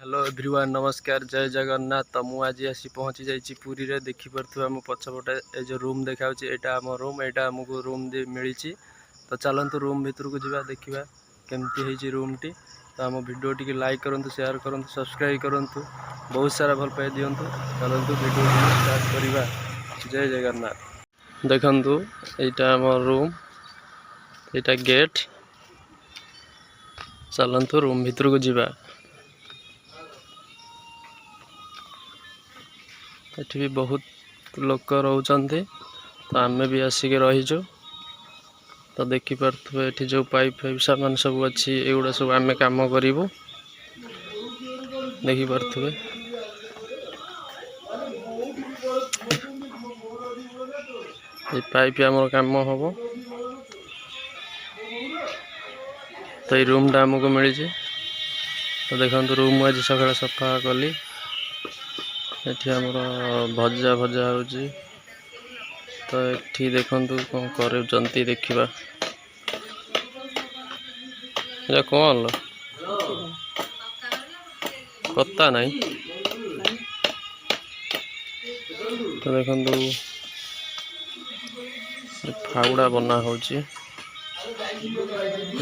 Hello everyone नमस्कार जय जगन्नाथ। तो मुझे आज आसी पहुँची जाइए पुरी रे देखिपे आम पछपटे ये जो रूम देखा यहाँ आम रूम यहाँ आमको रूम मिली। तो चलतु रूम भीतर को जा देखा केमती रूम टी। तो आम वीडियो टी लाइक करूँ शेयर करूँ सब्सक्राइब करूँ बहुत सारा भल पाई दिंतु। चलतु वीडियो स्टार्ट करवा। जय जगन्नाथ। देखु यहाँ आम रूम यहाँ गेट। चलतु रूम भीतर को जा। एठी भी बहुत लोक रोचंती। तो आम भी आसिक रहीचु। तो देखिपे ये जो पाइप फाइप सामान सब अच्छी एगुड़ा सब आम कम करूँ देखिपे। ये पाइप आम कम हम। तो ये रूम टा आमको मिली। तो देखो रूम आज सकाल सफा कली। एठी हमर भजा भजा होची। तो एठी देखंतु कौन करूचंती देखिबा। या कौन लो पत्ता नहीं। तो देखंतु फाउड़ा बना होची।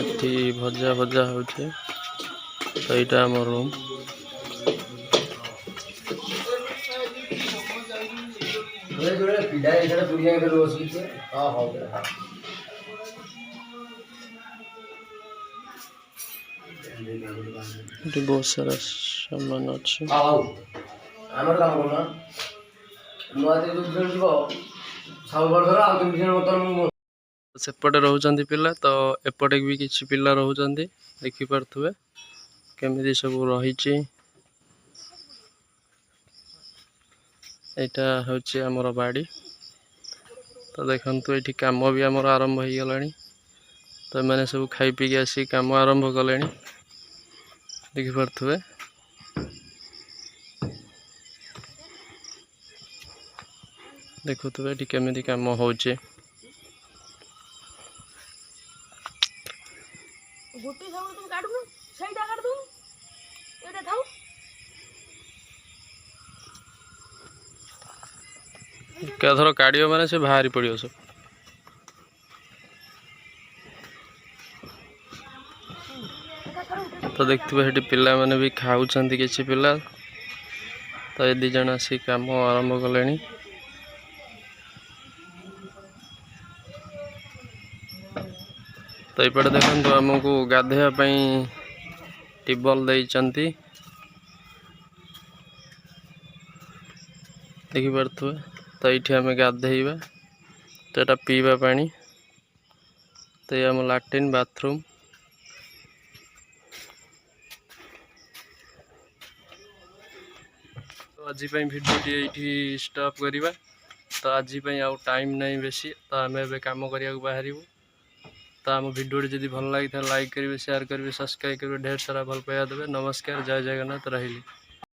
एठी भजा भजा होची। तो एटा हमर रूम। बहुत सारा सामान अच्छे। सेपटे रोचंती पिला। तो एपटे भी किसी पिला रोचंती देखिपे केमिति सब रही। एटा होची हमर बाड़ी। तो देखंतु एठी काम भी हमर आरंभ हो गलानी। तो मैंने सब खाई पी आसी काम आरंभ कले देखिपे। देखुवे ये केमिति काम होचे। क्या थर काढ़ माने से बाहरी पड़ो सब। तो देखते ये पिला माने भी खाऊँ किसी पिला। तो ये दिज आसी कम आरंभ कले। तो ये देखो आमको गाधेवाई टिबल देती देखिपे। तो ये आम गाधेवा। तो यहाँ पीवा पानी। तो ये आम लैट्रिन बाथरूम। तो आज भिडियो ये स्टॉप करवा। तो आज आउ टाइम नहीं बेसी। तो आम ए कम करने बाहर। तो आम भिडियो जब भल लगी लाइक करेंगे शेयर करेंगे सब्सक्राइब करेंगे ढेर सारा भल पाइबा देवे। नमस्कार जय जगन्नाथ रही।